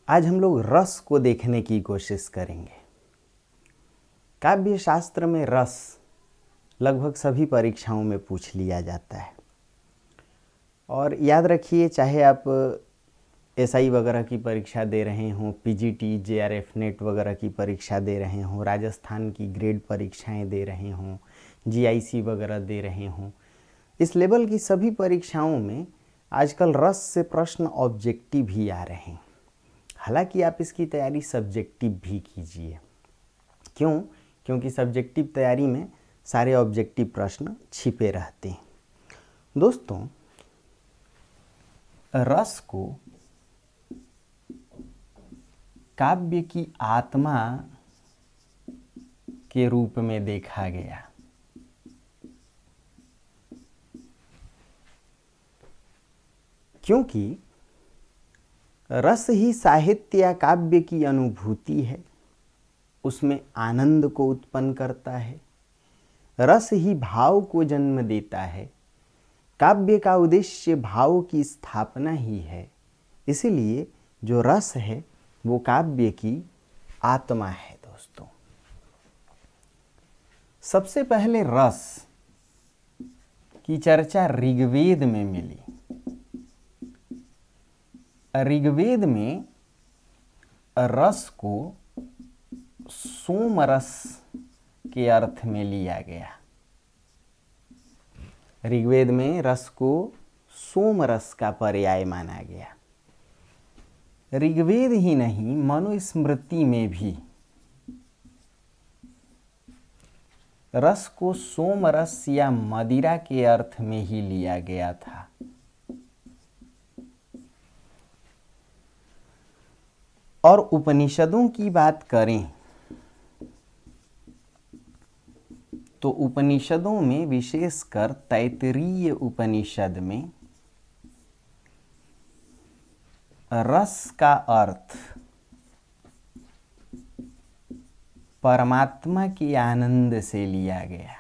आज हम लोग रस को देखने की कोशिश करेंगे। काव्य शास्त्र में रस लगभग सभी परीक्षाओं में पूछ लिया जाता है और याद रखिए, चाहे आप एसआई वगैरह की परीक्षा दे रहे हों, पीजीटी, जेआरएफ नेट वगैरह की परीक्षा दे रहे हों, राजस्थान की ग्रेड परीक्षाएं दे रहे हों, जीआईसी वगैरह दे रहे हों, इस लेवल की सभी परीक्षाओं में आजकल रस से प्रश्न ऑब्जेक्टिव ही आ रहे हैं। हालांकि आप इसकी तैयारी सब्जेक्टिव भी कीजिए। क्यों? क्योंकि सब्जेक्टिव तैयारी में सारे ऑब्जेक्टिव प्रश्न छिपे रहते हैं। दोस्तों, रस को काव्य की आत्मा के रूप में देखा गया। क्योंकि रस ही साहित्य या काव्य की अनुभूति है, उसमें आनंद को उत्पन्न करता है। रस ही भाव को जन्म देता है। काव्य का उद्देश्य भाव की स्थापना ही है। इसीलिए जो रस है वो काव्य की आत्मा है। दोस्तों, सबसे पहले रस की चर्चा ऋग्वेद में मिली। ऋग्वेद में रस को सोमरस के अर्थ में लिया गया। ऋग्वेद में रस को सोमरस का पर्याय माना गया। ऋग्वेद ही नहीं, मनुस्मृति में भी रस को सोमरस या मदिरा के अर्थ में ही लिया गया था। और उपनिषदों की बात करें तो उपनिषदों में, विशेषकर तैत्तिरीय उपनिषद में, रस का अर्थ परमात्मा के आनंद से लिया गया।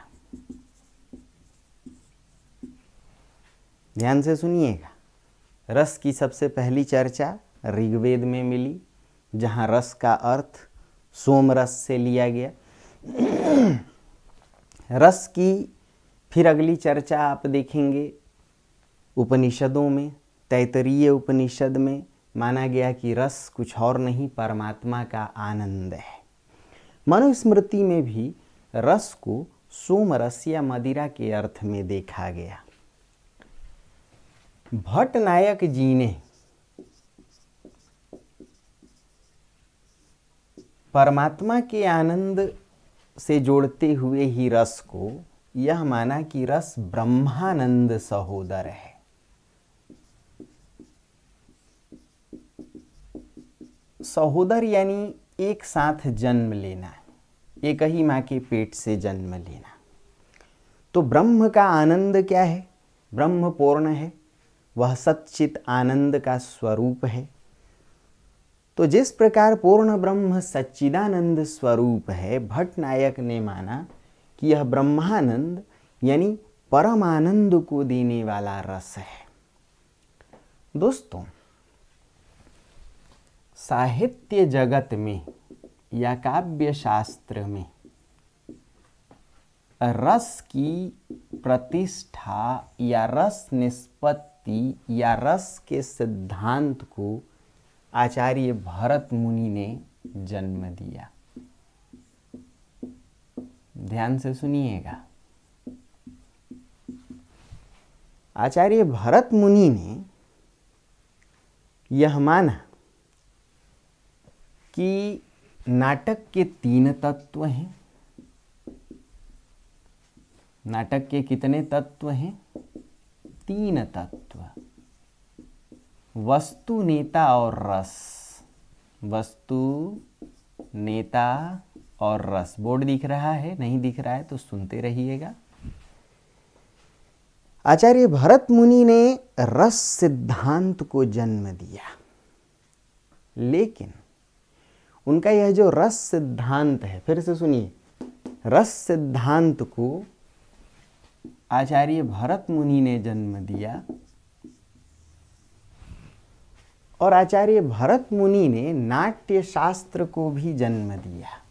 ध्यान से सुनिएगा, रस की सबसे पहली चर्चा ऋग्वेद में मिली, जहाँ रस का अर्थ सोमरस से लिया गया। रस की फिर अगली चर्चा आप देखेंगे उपनिषदों में। तैत्तिरीय उपनिषद में माना गया कि रस कुछ और नहीं, परमात्मा का आनंद है। मनुस्मृति में भी रस को सोमरस या मदिरा के अर्थ में देखा गया। भट्टनायक जी ने परमात्मा के आनंद से जोड़ते हुए ही रस को यह माना कि रस ब्रह्मानंद सहोदर है। सहोदर यानी एक साथ जन्म लेना, एक ही माँ के पेट से जन्म लेना। तो ब्रह्म का आनंद क्या है? ब्रह्म पूर्ण है, वह सच्चित आनंद का स्वरूप है। तो जिस प्रकार पूर्ण ब्रह्म सच्चिदानंद स्वरूप है, भट्टनायक ने माना कि यह ब्रह्मानंद यानी परमानंद को देने वाला रस है। दोस्तों, साहित्य जगत में या काव्य शास्त्र में रस की प्रतिष्ठा या रस निष्पत्ति या रस के सिद्धांत को आचार्य भरत मुनि ने जन्म दिया। ध्यान से सुनिएगा, आचार्य भरत मुनि ने यह माना कि नाटक के 3 तत्व हैं। नाटक के कितने तत्व हैं? 3 तत्व, वस्तु, नेता और रस। वस्तु, नेता और रस। बोर्ड दिख रहा है? नहीं दिख रहा है तो सुनते रहिएगा। आचार्य भरत मुनि ने रस सिद्धांत को जन्म दिया, लेकिन उनका यह जो रस सिद्धांत है, फिर से सुनिए, रस सिद्धांत को आचार्य भरत मुनि ने जन्म दिया और आचार्य भरत मुनि ने नाट्य शास्त्र को भी जन्म दिया।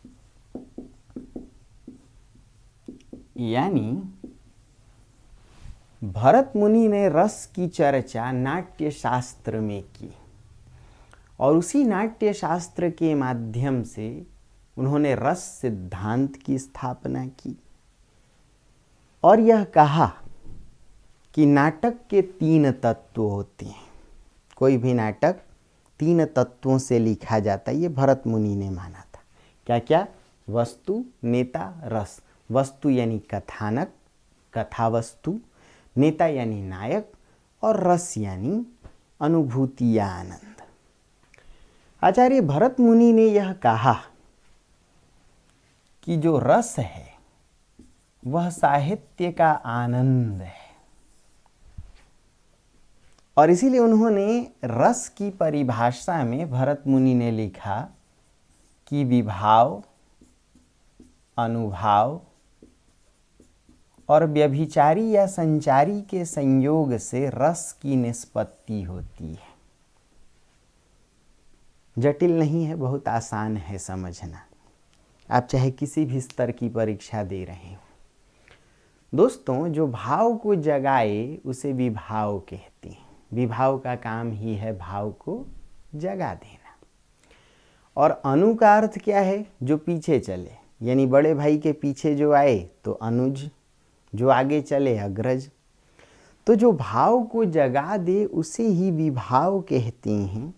यानी भरत मुनि ने रस की चर्चा नाट्य शास्त्र में की और उसी नाट्य शास्त्र के माध्यम से उन्होंने रस सिद्धांत की स्थापना की और यह कहा कि नाटक के 3 तत्व होते हैं। कोई भी नाटक 3 तत्वों से लिखा जाता है, ये भरत मुनि ने माना था। क्या क्या? वस्तु, नेता, रस। वस्तु यानी कथानक, कथा वस्तु, नेता यानी नायक और रस यानी अनुभूति या आनंद। आचार्य भरत मुनि ने यह कहा कि जो रस है वह साहित्य का आनंद है और इसीलिए उन्होंने रस की परिभाषा में भरत मुनि ने लिखा कि विभाव, अनुभाव और व्यभिचारी या संचारी के संयोग से रस की निष्पत्ति होती है। जटिल नहीं है, बहुत आसान है समझना। आप चाहे किसी भी स्तर की परीक्षा दे रहे हो। दोस्तों, जो भाव को जगाए उसे विभाव कहते हैं। विभाव का काम ही है भाव को जगा देना। और अनु का अर्थ क्या है? जो पीछे चले, यानी बड़े भाई के पीछे जो आए तो अनुज, जो आगे चले अग्रज। तो जो भाव को जगा दे उसे ही विभाव कहते हैं।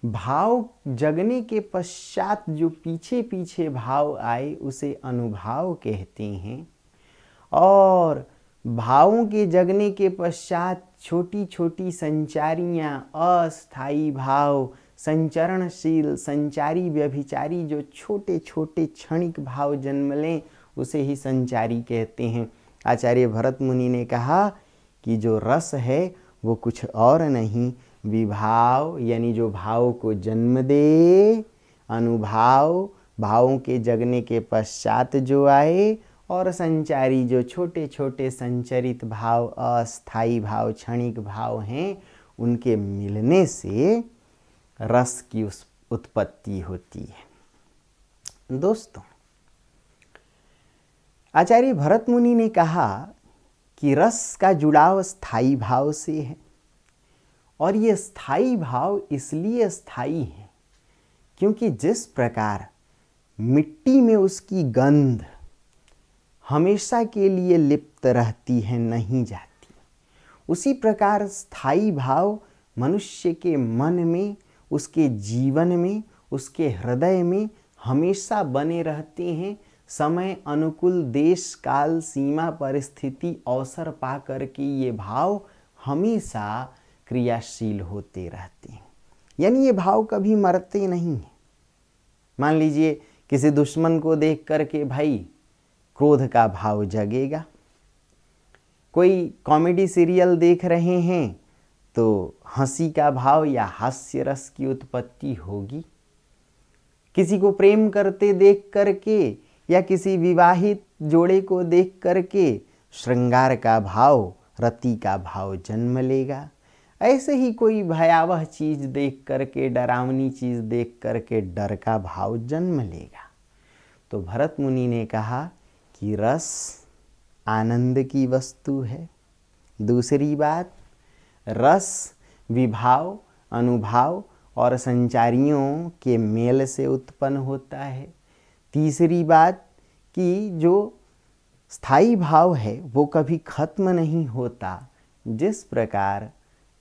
भाव जगने के पश्चात जो पीछे पीछे भाव आए उसे अनुभाव कहते हैं और भावों के जगने के पश्चात छोटी छोटी संचारियां, अस्थाई भाव, संचरणशील, संचारी, व्यभिचारी जो छोटे छोटे क्षणिक भाव जन्म लें उसे ही संचारी कहते हैं। आचार्य भरत मुनि ने कहा कि जो रस है वो कुछ और नहीं, विभाव यानी जो भाव को जन्म दे, अनुभाव भावों के जगने के पश्चात जो आए और संचारी जो छोटे छोटे संचरित भाव, अस्थाई भाव, क्षणिक भाव हैं, उनके मिलने से रस की उत्पत्ति होती है। दोस्तों, आचार्य भरत मुनि ने कहा कि रस का जुड़ाव स्थाई भाव से है और ये स्थाई भाव इसलिए स्थाई है क्योंकि जिस प्रकार मिट्टी में उसकी गंध हमेशा के लिए लिप्त रहती है, नहीं जाती, उसी प्रकार स्थाई भाव मनुष्य के मन में, उसके जीवन में, उसके हृदय में हमेशा बने रहते हैं। समय अनुकूल देश काल सीमा परिस्थिति अवसर पा करके ये भाव हमेशा क्रियाशील होते रहते हैं, यानी ये भाव कभी मरते नहीं हैं। मान लीजिए किसी दुश्मन को देख करके भाई क्रोध का भाव जगेगा, कोई कॉमेडी सीरियल देख रहे हैं तो हंसी का भाव या हास्य रस की उत्पत्ति होगी, किसी को प्रेम करते देख करके या किसी विवाहित जोड़े को देख करके श्रृंगार का भाव, रति का भाव जन्म लेगा। ऐसे ही कोई भयावह चीज देख करके, डरावनी चीज देख करके डर का भाव जन्म लेगा। तो भरत मुनि ने कहा कि रस आनंद की वस्तु है। दूसरी बात, रस विभाव, अनुभाव और संचारियों के मेल से उत्पन्न होता है। तीसरी बात कि जो स्थाई भाव है वो कभी खत्म नहीं होता। जिस प्रकार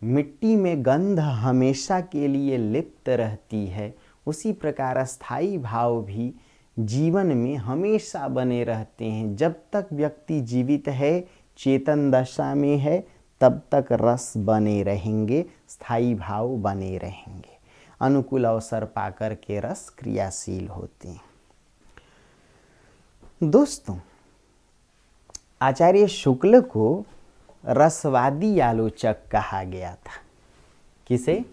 मिट्टी में गंध हमेशा के लिए लिप्त रहती है, उसी प्रकार स्थाई भाव भी जीवन में हमेशा बने रहते हैं। जब तक व्यक्ति जीवित है, चेतन दशा में है, तब तक रस बने रहेंगे, स्थाई भाव बने रहेंगे। अनुकूल अवसर पाकर के रस क्रियाशील होते हैं। दोस्तों, आचार्य शुक्ल को रसवादी आलोचक कहा गया था। किसे?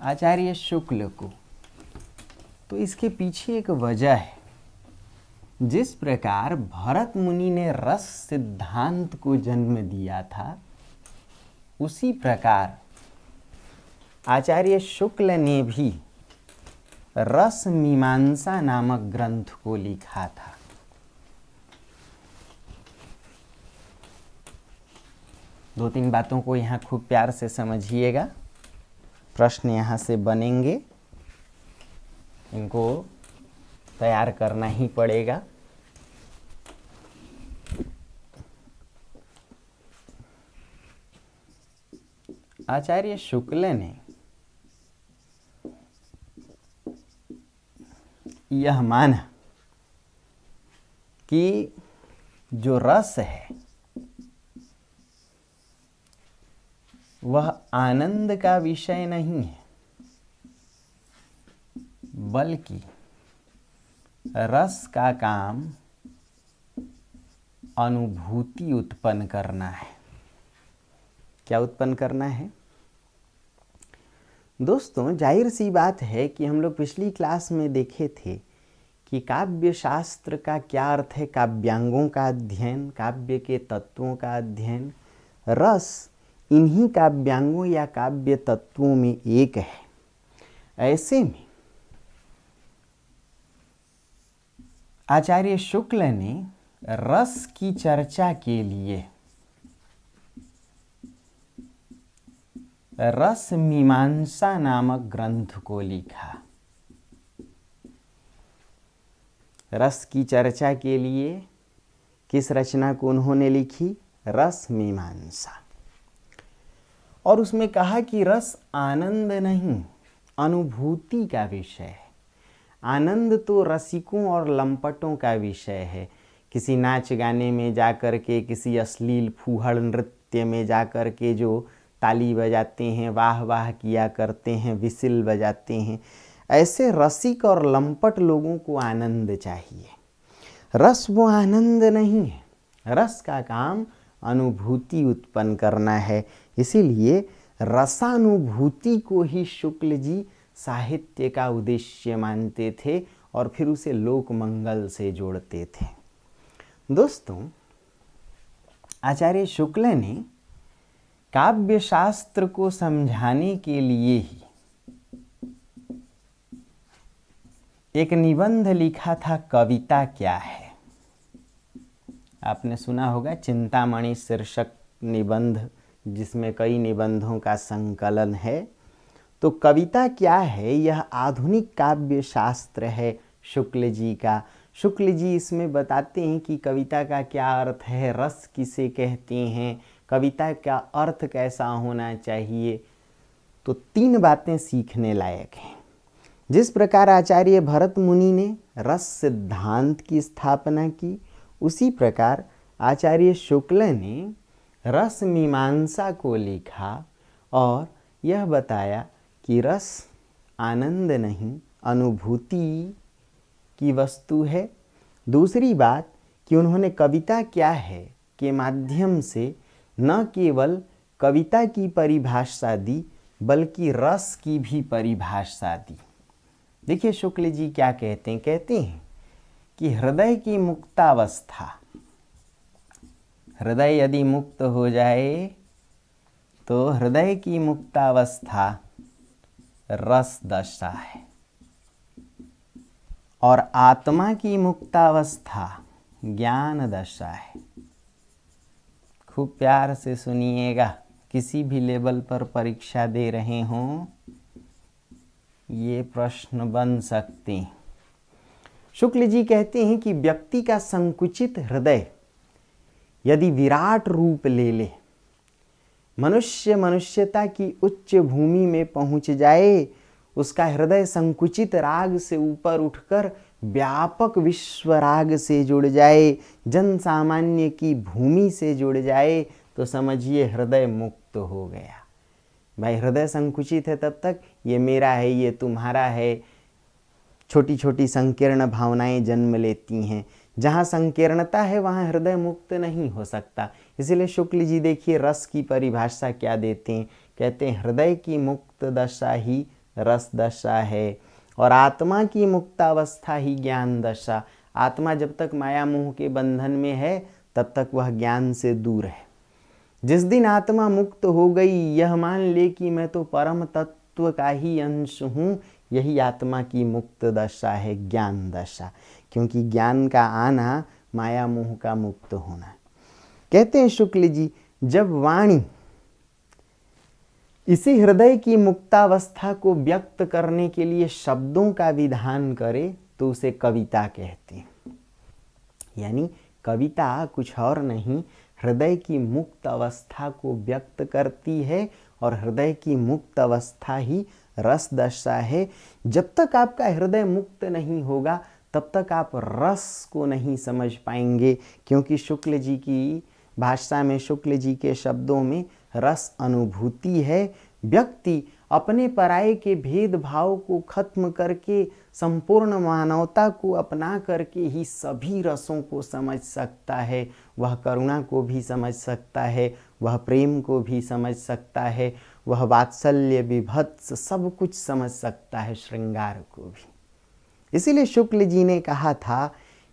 आचार्य शुक्ल को। तो इसके पीछे एक वजह है। जिस प्रकार भरत मुनि ने रस सिद्धांत को जन्म दिया था, उसी प्रकार आचार्य शुक्ल ने भी रस मीमांसा नामक ग्रंथ को लिखा था। दो तीन बातों को यहाँ खूब प्यार से समझिएगा, प्रश्न यहाँ से बनेंगे, इनको तैयार करना ही पड़ेगा। आचार्य शुक्ल ने यह माना कि जो रस है वह आनंद का विषय नहीं है, बल्कि रस का काम अनुभूति उत्पन्न करना है। क्या उत्पन्न करना है दोस्तों? जाहिर सी बात है कि हम लोग पिछली क्लास में देखे थे कि काव्य शास्त्र का क्या अर्थ है। काव्यांगों का अध्ययन, काव्य के तत्वों का अध्ययन। रस इन्हीं काव्यांगों या काव्य तत्वों में एक है। ऐसे में आचार्य शुक्ल ने रस की चर्चा के लिए रस मीमांसा नामक ग्रंथ को लिखा। रस की चर्चा के लिए किस रचना को उन्होंने लिखी? रस मीमांसा। और उसमें कहा कि रस आनंद नहीं, अनुभूति का विषय है। आनंद तो रसिकों और लंपटों का विषय है। किसी नाच गाने में जाकर के, किसी अश्लील फूहड़ नृत्य में जाकर के जो ताली बजाते हैं, वाह वाह किया करते हैं, विसिल बजाते हैं, ऐसे रसिक और लंपट लोगों को आनंद चाहिए। रस वो आनंद नहीं है। रस का काम अनुभूति उत्पन्न करना है। इसीलिए रसानुभूति को ही शुक्ल जी साहित्य का उद्देश्य मानते थे और फिर उसे लोक मंगल से जोड़ते थे। दोस्तों, आचार्य शुक्ल ने काव्य शास्त्र को समझाने के लिए ही एक निबंध लिखा था, कविता क्या है। आपने सुना होगा चिंतामणि शीर्षक निबंध, जिसमें कई निबंधों का संकलन है। तो कविता क्या है, यह आधुनिक काव्य शास्त्र है शुक्ल जी का। शुक्ल जी इसमें बताते हैं कि कविता का क्या अर्थ है, रस किसे कहते हैं, कविता का अर्थ कैसा होना चाहिए। तो तीन बातें सीखने लायक हैं। जिस प्रकार आचार्य भरत मुनि ने रस सिद्धांत की स्थापना की, उसी प्रकार आचार्य शुक्ल ने रस मीमांसा को लिखा और यह बताया कि रस आनंद नहीं, अनुभूति की वस्तु है। दूसरी बात कि उन्होंने कविता क्या है के माध्यम से न केवल कविता की परिभाषा दी, बल्कि रस की भी परिभाषा दी। देखिए शुक्ल जी क्या कहते हैं कि हृदय की मुक्तावस्था, हृदय यदि मुक्त हो जाए तो हृदय की मुक्तावस्था रस दशा है, और आत्मा की मुक्तावस्था ज्ञान दशा है। खूब प्यार से सुनिएगा, किसी भी लेवल पर परीक्षा दे रहे हों ये प्रश्न बन सकते हैं। शुक्ल जी कहते हैं कि व्यक्ति का संकुचित हृदय यदि विराट रूप ले ले, मनुष्य मनुष्यता की उच्च भूमि में पहुंच जाए, उसका हृदय संकुचित राग से ऊपर उठकर व्यापक विश्व राग से जुड़ जाए, जन सामान्य की भूमि से जुड़ जाए, तो समझिए हृदय मुक्त हो गया। भाई हृदय संकुचित है तब तक ये मेरा है, ये तुम्हारा है, छोटी छोटी संकीर्ण भावनाएं जन्म लेती हैं। जहाँ संकीर्णता है वहाँ हृदय मुक्त नहीं हो सकता। इसीलिए शुक्ल जी देखिए रस की परिभाषा क्या देते हैं, कहते हैं हृदय की मुक्त दशा ही रस दशा है, और आत्मा की मुक्तावस्था ही ज्ञान दशा। आत्मा जब तक माया मोह के बंधन में है तब तक वह ज्ञान से दूर है। जिस दिन आत्मा मुक्त हो गई, यह मान ले कि मैं तो परम तत्व तत्व का ही अंश हूँ, यही आत्मा की मुक्त दशा है, ज्ञान दशा। क्योंकि ज्ञान का आना माया मोह का मुक्त होना। कहते हैं शुक्ल जी, जब वाणी इसी हृदय की मुक्तावस्था को व्यक्त करने के लिए शब्दों का विधान करे तो उसे कविता कहते हैं। यानी कविता कुछ और नहीं, हृदय की मुक्त अवस्था को व्यक्त करती है, और हृदय की मुक्त अवस्था ही रस दशा है। जब तक आपका हृदय मुक्त नहीं होगा तब तक आप रस को नहीं समझ पाएंगे। क्योंकि शुक्ल जी की भाषा में, शुक्ल जी के शब्दों में रस अनुभूति है। व्यक्ति अपने पराये के भेदभाव को खत्म करके संपूर्ण मानवता को अपना करके ही सभी रसों को समझ सकता है। वह करुणा को भी समझ सकता है, वह प्रेम को भी समझ सकता है, वह वात्सल्य विभत्स सब कुछ समझ सकता है, श्रृंगार को भी। इसीलिए शुक्ल जी ने कहा था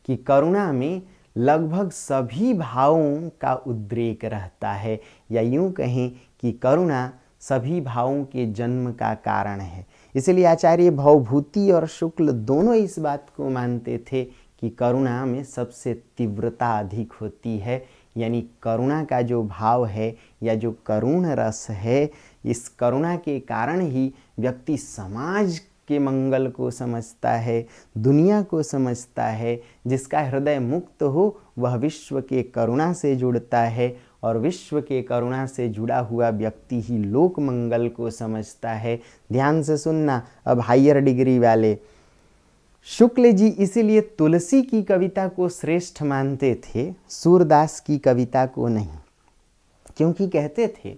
कि करुणा में लगभग सभी भावों का उद्रेक रहता है, या यूं कहें कि करुणा सभी भावों के जन्म का कारण है। इसलिए आचार्य भवभूति और शुक्ल दोनों इस बात को मानते थे कि करुणा में सबसे तीव्रता अधिक होती है। यानी करुणा का जो भाव है या जो करुण रस है, इस करुणा के कारण ही व्यक्ति समाज के मंगल को समझता है, दुनिया को समझता है। जिसका हृदय मुक्त हो वह विश्व के करुणा से जुड़ता है, और विश्व के करुणा से जुड़ा हुआ व्यक्ति ही लोक मंगल को समझता है। ध्यान से सुनना अब हायर डिग्री वाले। शुक्ल जी इसीलिए तुलसी की कविता को श्रेष्ठ मानते थे, सूरदास की कविता को नहीं। क्योंकि कहते थे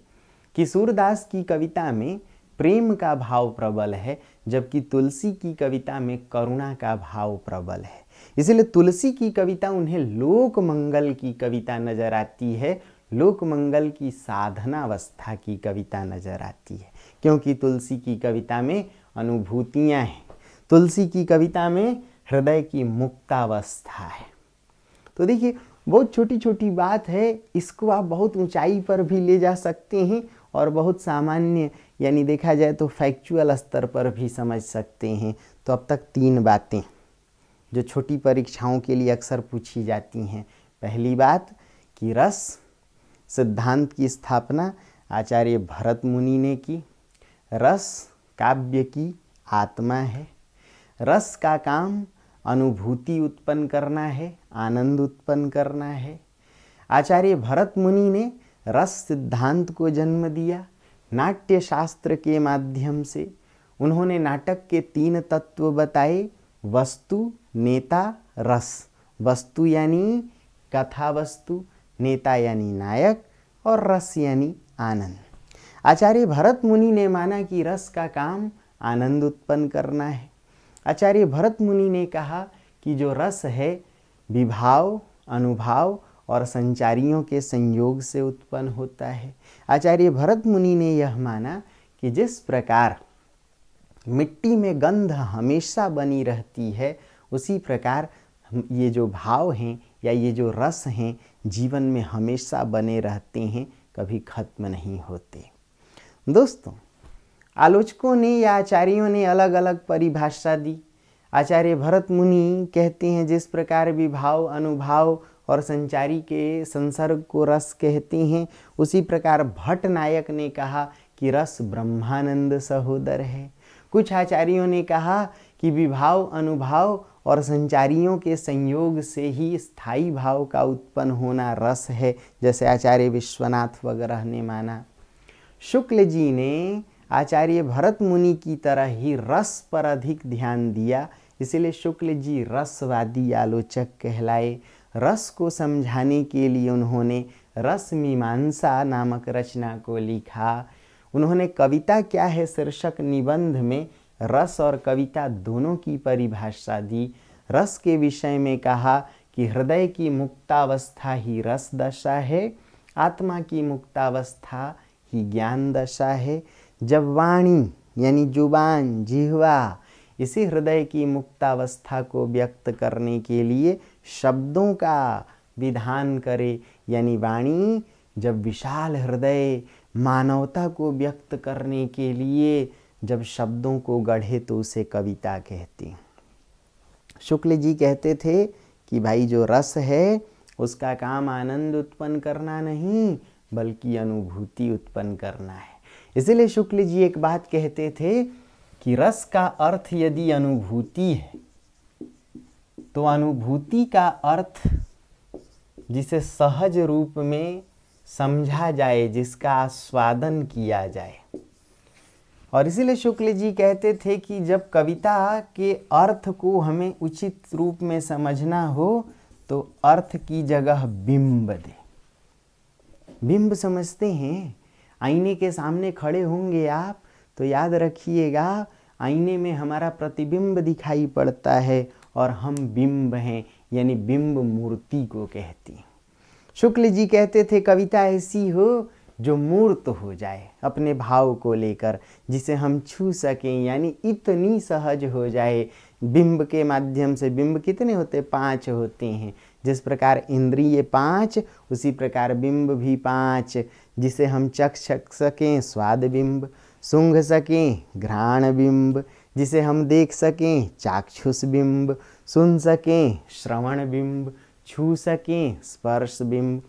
कि सूरदास की कविता में प्रेम का भाव प्रबल है, जबकि तुलसी की कविता में करुणा का भाव प्रबल है। इसलिए तुलसी की कविता उन्हें लोक मंगल की कविता नजर आती है, लोक मंगल की साधनावस्था की कविता नजर आती है। क्योंकि तुलसी की कविता में अनुभूतियाँ हैं, तुलसी की कविता में हृदय की मुक्तावस्था है। तो देखिए, बहुत छोटी छोटी बात है, इसको आप बहुत ऊंचाई पर भी ले जा सकते हैं और बहुत सामान्य यानी देखा जाए तो फैक्चुअल स्तर पर भी समझ सकते हैं। तो अब तक 3 बातें जो छोटी परीक्षाओं के लिए अक्सर पूछी जाती हैं। पहली बात कि रस सिद्धांत की स्थापना आचार्य भरत मुनि ने की। रस काव्य की आत्मा है। रस का काम अनुभूति उत्पन्न करना है, आनंद उत्पन्न करना है। आचार्य भरत मुनि ने रस सिद्धांत को जन्म दिया। नाट्य शास्त्र के माध्यम से उन्होंने नाटक के 3 तत्व बताए, वस्तु, नेता, रस। वस्तु यानी कथा वस्तु, नेता यानी नायक, और रस यानी आनंद। आचार्य भरत मुनि ने माना कि रस का काम आनंद उत्पन्न करना है। आचार्य भरत मुनि ने कहा कि जो रस है विभाव, अनुभाव और संचारियों के संयोग से उत्पन्न होता है। आचार्य भरत मुनि ने यह माना कि जिस प्रकार मिट्टी में गंध हमेशा बनी रहती है, उसी प्रकार ये जो भाव हैं या ये जो रस हैं जीवन में हमेशा बने रहते हैं, कभी खत्म नहीं होते। दोस्तों, आलोचकों ने या आचार्यों ने अलग अलग परिभाषा दी। आचार्य भरत मुनि कहते हैं जिस प्रकार विभाव, अनुभाव और संचारी के संसर्ग को रस कहते हैं, उसी प्रकार भट्ट नायक ने कहा कि रस ब्रह्मानंद सहोदर है। कुछ आचार्यों ने कहा कि विभाव, अनुभाव और संचारियों के संयोग से ही स्थायी भाव का उत्पन्न होना रस है, जैसे आचार्य विश्वनाथ वगैरह ने माना। शुक्ल जी ने आचार्य भरत मुनि की तरह ही रस पर अधिक ध्यान दिया, इसलिए शुक्ल जी रसवादी आलोचक कहलाए। रस को समझाने के लिए उन्होंने रस मीमांसा नामक रचना को लिखा। उन्होंने कविता क्या है शीर्षक निबंध में रस और कविता दोनों की परिभाषा दी। रस के विषय में कहा कि हृदय की मुक्तावस्था ही रस दशा है, आत्मा की मुक्तावस्था ही ज्ञान दशा है। जब वाणी यानी जुबान, जिह्वा इसी हृदय की मुक्तावस्था को व्यक्त करने के लिए शब्दों का विधान करे, यानी वाणी जब विशाल हृदय मानवता को व्यक्त करने के लिए जब शब्दों को गढ़े तो उसे कविता कहते हैं। शुक्ल जी कहते थे कि भाई जो रस है उसका काम आनंद उत्पन्न करना नहीं बल्कि अनुभूति उत्पन्न करना है। इसलिए शुक्ल जी एक बात कहते थे कि रस का अर्थ यदि अनुभूति है तो अनुभूति का अर्थ जिसे सहज रूप में समझा जाए, जिसका आस्वादन किया जाए। और इसीलिए शुक्ल जी कहते थे कि जब कविता के अर्थ को हमें उचित रूप में समझना हो तो अर्थ की जगह बिंब दे। बिंब समझते हैं, आईने के सामने खड़े होंगे आप तो याद रखिएगा आईने में हमारा प्रतिबिंब दिखाई पड़ता है और हम बिंब हैं, यानी बिंब मूर्ति को कहती हैं। शुक्ल जी कहते थे कविता ऐसी हो जो मूर्त हो जाए अपने भाव को लेकर, जिसे हम छू सकें, यानी इतनी सहज हो जाए। बिंब के माध्यम से, बिंब कितने होते? 5 होते हैं। जिस प्रकार इंद्रिय 5 उसी प्रकार बिंब भी 5, जिसे हम चख सकें स्वाद बिंब, सूंघ सकें घ्राण बिंब, जिसे हम देख सकें चाक्षुष बिंब, सुन सकें श्रवण बिंब, छू सकें स्पर्श बिंब।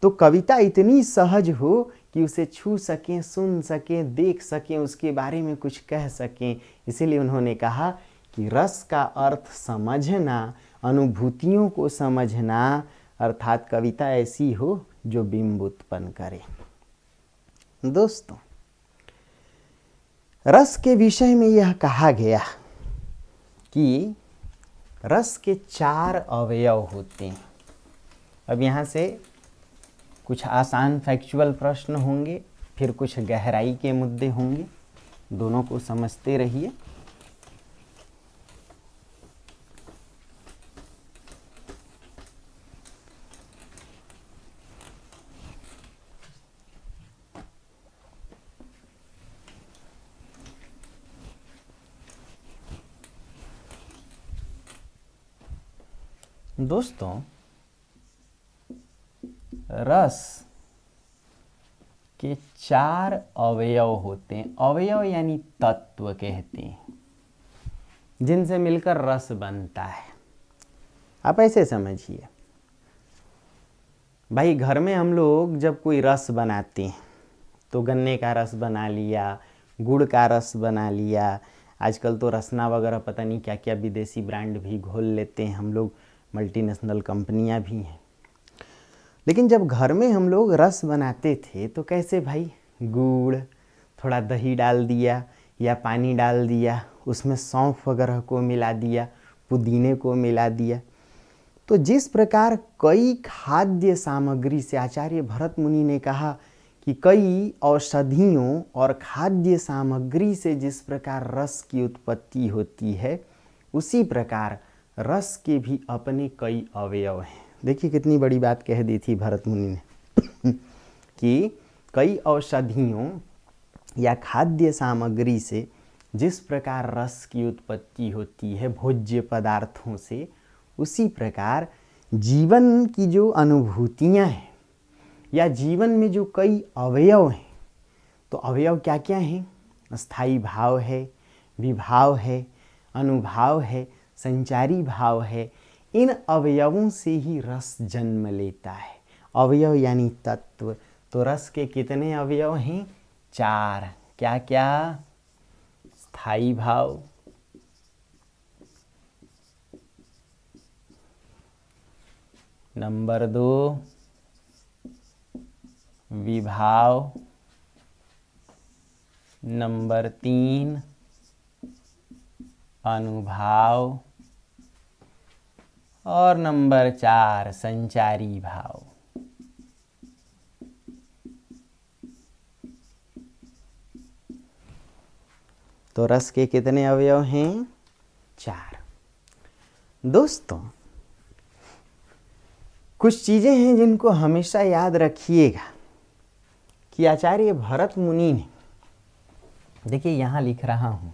तो कविता इतनी सहज हो कि उसे छू सकें, सुन सकें, देख सकें, उसके बारे में कुछ कह सकें। इसीलिए उन्होंने कहा कि रस का अर्थ समझना, अनुभूतियों को समझना, अर्थात कविता ऐसी हो जो बिंब उत्पन्न करे। दोस्तों, रस के विषय में यह कहा गया कि रस के 4 अवयव होते हैं। अब यहाँ से कुछ आसान फैक्चुअल प्रश्न होंगे, फिर कुछ गहराई के मुद्दे होंगे, दोनों को समझते रहिए। दोस्तों, रस के 4 अवयव होते हैं। अवयव यानी तत्व कहते हैं, जिनसे मिलकर रस बनता है। आप ऐसे समझिए, भाई घर में हम लोग जब कोई रस बनाते हैं तो गन्ने का रस बना लिया, गुड़ का रस बना लिया, आजकल तो रसना वगैरह पता नहीं क्या क्या विदेशी ब्रांड भी घोल लेते हैं हम लोग, मल्टीनेशनल कंपनियां भी हैं। लेकिन जब घर में हम लोग रस बनाते थे तो कैसे भाई? गुड़, थोड़ा दही डाल दिया या पानी डाल दिया, उसमें सौंफ वगैरह को मिला दिया, पुदीने को मिला दिया। तो जिस प्रकार कई खाद्य सामग्री से, आचार्य भरत मुनि ने कहा कि कई औषधियों और खाद्य सामग्री से जिस प्रकार रस की उत्पत्ति होती है, उसी प्रकार रस के भी अपने कई अवयव हैं। देखिए कितनी बड़ी बात कह दी थी भरत मुनि ने कि कई औषधियों या खाद्य सामग्री से जिस प्रकार रस की उत्पत्ति होती है भोज्य पदार्थों से, उसी प्रकार जीवन की जो अनुभूतियाँ हैं या जीवन में जो कई अवयव हैं, तो अवयव क्या क्या हैं? स्थायी भाव है, विभाव है, अनुभाव है, संचारी भाव है। इन अवयवों से ही रस जन्म लेता है। अवयव यानी तत्व। तो रस के कितने अवयव हैं? 4। क्या क्या? स्थायी भाव, नंबर 2 विभाव, नंबर 3 अनुभाव और नंबर 4 संचारी भाव। तो रस के कितने अवयव हैं? 4। दोस्तों, कुछ चीजें हैं जिनको हमेशा याद रखिएगा कि आचार्य भरत मुनि ने, देखिए यहां लिख रहा हूं,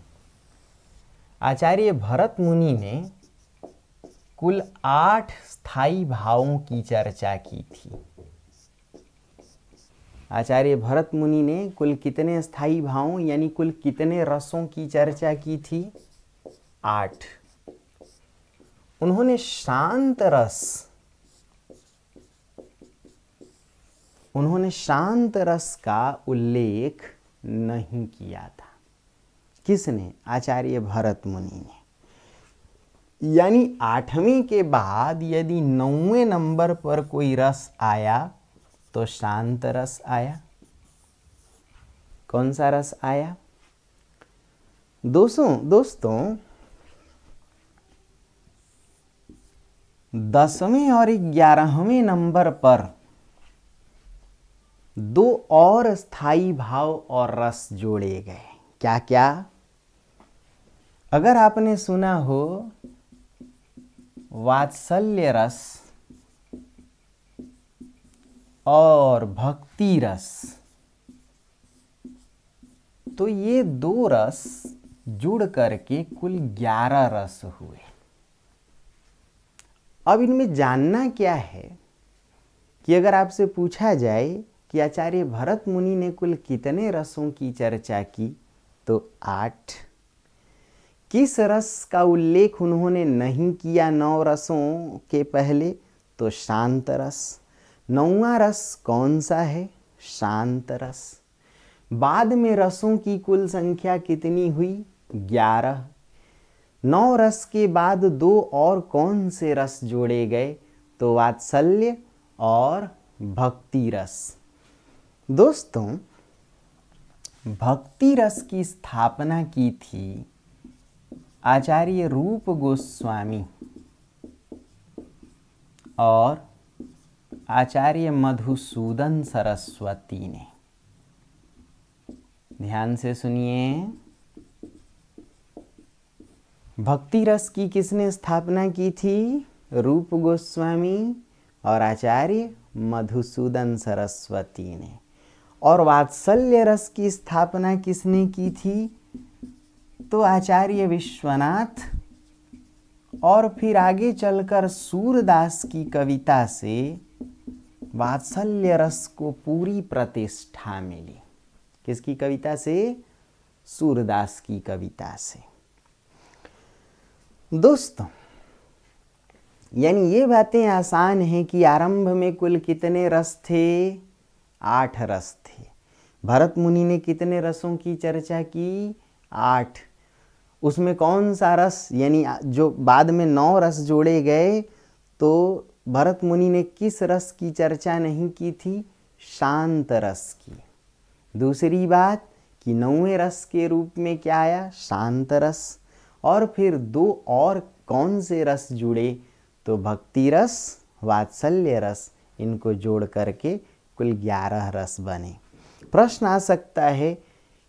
आचार्य भरत मुनि ने कुल 8 स्थायी भावों की चर्चा की थी। आचार्य भरत मुनि ने कुल कितने स्थायी भावों यानी कुल कितने रसों की चर्चा की थी? 8। उन्होंने शांत रस का उल्लेख नहीं किया था। किसने? आचार्य भरत मुनि ने। यानी 8वें के बाद यदि 9वें नंबर पर कोई रस आया तो शांत रस आया। कौन सा रस आया? दोस्तों 10वें और 11वें नंबर पर 2 और स्थायी भाव और रस जोड़े गए। क्या क्या? अगर आपने सुना हो वात्सल्य रस और भक्ति रस, तो ये 2 रस जुड़ करके कुल 11 रस हुए। अब इनमें जानना क्या है कि अगर आपसे पूछा जाए कि आचार्य भरत मुनि ने कुल कितने रसों की चर्चा की, तो 8। किस रस का उल्लेख उन्होंने नहीं किया 9 रसों के पहले? तो शांत रस। 9वां रस कौन सा है? शांत रस। बाद में रसों की कुल संख्या कितनी हुई? 11। 9 रस के बाद 2 और कौन से रस जोड़े गए? तो वात्सल्य और भक्ति रस। दोस्तों, भक्ति रस की स्थापना की थी आचार्य रूप गोस्वामी और आचार्य मधुसूदन सरस्वती ने। ध्यान से सुनिए। भक्ति रस की किसने स्थापना की थी? रूप गोस्वामी और आचार्य मधुसूदन सरस्वती ने। और वात्सल्य रस की स्थापना किसने की थी? तो आचार्य विश्वनाथ और फिर आगे चलकर सूरदास की कविता से वात्सल्य रस को पूरी प्रतिष्ठा मिली। किसकी कविता से? सूरदास की कविता से। दोस्तों, यानी ये बातें आसान हैं कि आरंभ में कुल कितने रस थे? 8 रस थे। भरत मुनि ने कितने रसों की चर्चा की? 8। उसमें कौन सा रस, यानी जो बाद में 9 रस जोड़े गए, तो भरत मुनि ने किस रस की चर्चा नहीं की थी? शांत रस की। दूसरी बात कि 9वें रस के रूप में क्या आया? शांत रस। और फिर 2 और कौन से रस जुड़े? तो भक्ति रस, वात्सल्य रस, इनको जोड़ करके कुल 11 रस बने। प्रश्न आ सकता है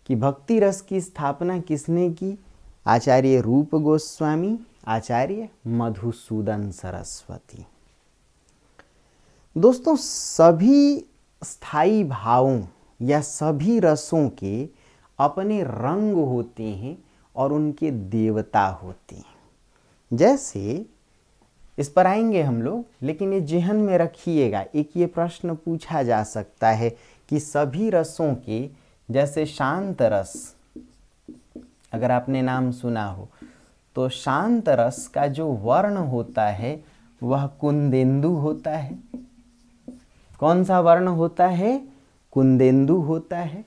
कि भक्ति रस की स्थापना किसने की? आचार्य रूप गोस्वामी, आचार्य मधुसूदन सरस्वती। दोस्तों, सभी स्थायी भावों या सभी रसों के अपने रंग होते हैं और उनके देवता होते हैं। जैसे इस पर आएंगे हम लोग, लेकिन ये जेहन में रखिएगा। एक ये प्रश्न पूछा जा सकता है कि सभी रसों के, जैसे शांत रस, अगर आपने नाम सुना हो, तो शांत रस का जो वर्ण होता है वह कुंदेंदु होता है। कौन सा वर्ण होता है? कुंदेंदु होता है।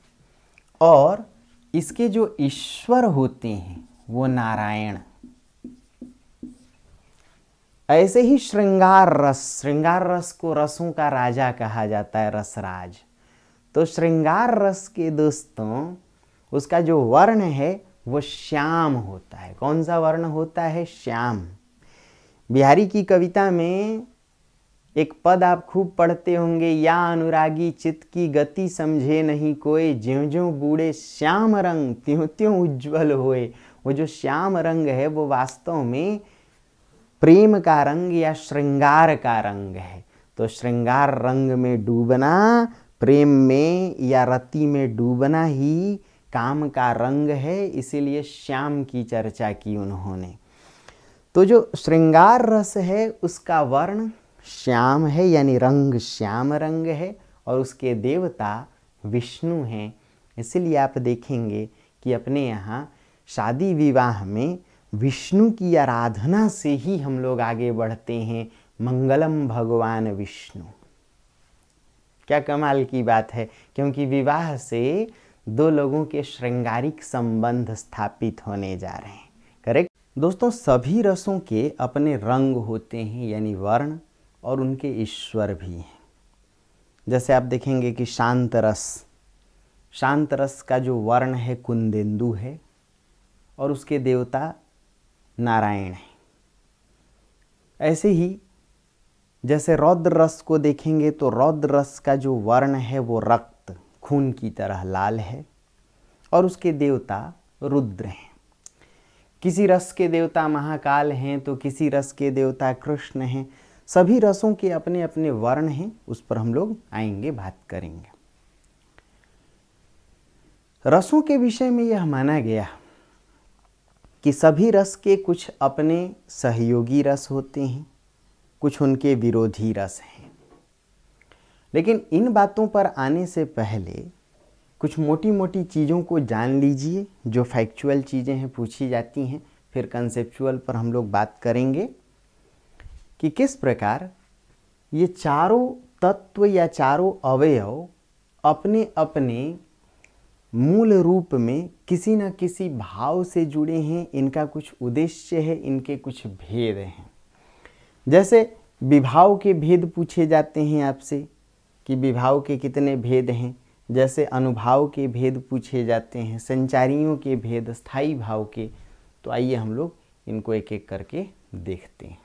और इसके जो ईश्वर होते हैं वो नारायण। ऐसे ही श्रृंगार रस को रसों का राजा कहा जाता है, रसराज। तो श्रृंगार रस के दोस्तों, उसका जो वर्ण है वो श्याम होता है। कौन सा वर्ण होता है? श्याम। बिहारी की कविता में एक पद आप खूब पढ़ते होंगे, या अनुरागी चित्त की गति समझे नहीं कोई, ज्यों ज्यों बूढ़े श्याम रंग त्यों त्यों उज्ज्वल होए। वो जो श्याम रंग है वो वास्तव में प्रेम का रंग या श्रृंगार का रंग है। तो श्रृंगार रंग में डूबना, प्रेम में या रति में डूबना ही काम का रंग है, इसीलिए श्याम की चर्चा की उन्होंने। तो जो श्रृंगार रस है उसका वर्ण श्याम है, यानी रंग श्याम रंग है, और उसके देवता विष्णु हैं। इसलिए आप देखेंगे कि अपने यहाँ शादी विवाह में विष्णु की आराधना से ही हम लोग आगे बढ़ते हैं। मंगलम भगवान विष्णु। क्या कमाल की बात है, क्योंकि विवाह से दो लोगों के श्रृंगारिक संबंध स्थापित होने जा रहे हैं। करेक्ट दोस्तों, सभी रसों के अपने रंग होते हैं, यानी वर्ण, और उनके ईश्वर भी हैं। जैसे आप देखेंगे कि शांत रस का जो वर्ण है कुंदेंदु है, और उसके देवता नारायण हैं। ऐसे ही जैसे रौद्र रस को देखेंगे तो रौद्र रस का जो वर्ण है वो रक्त, खून की तरह लाल है, और उसके देवता रुद्र हैं। किसी रस के देवता महाकाल हैं तो किसी रस के देवता कृष्ण हैं। सभी रसों के अपने अपने वर्ण हैं, उस पर हम लोग आएंगे, बात करेंगे। रसों के विषय में यह माना गया कि सभी रस के कुछ अपने सहयोगी रस होते हैं, कुछ उनके विरोधी रस हैं। लेकिन इन बातों पर आने से पहले कुछ मोटी मोटी चीज़ों को जान लीजिए, जो फैक्चुअल चीज़ें हैं पूछी जाती हैं, फिर कंसेप्चुअल पर हम लोग बात करेंगे कि किस प्रकार ये चारों तत्व या चारों अवयव अपने अपने मूल रूप में किसी न किसी भाव से जुड़े हैं। इनका कुछ उद्देश्य है, इनके कुछ भेद हैं। जैसे विभाव के भेद पूछे जाते हैं आपसे कि विभाव के कितने भेद हैं। जैसे अनुभाव के भेद पूछे जाते हैं, संचारियों के भेद, स्थायी भाव के। तो आइए हम लोग इनको एक एक करके देखते हैं।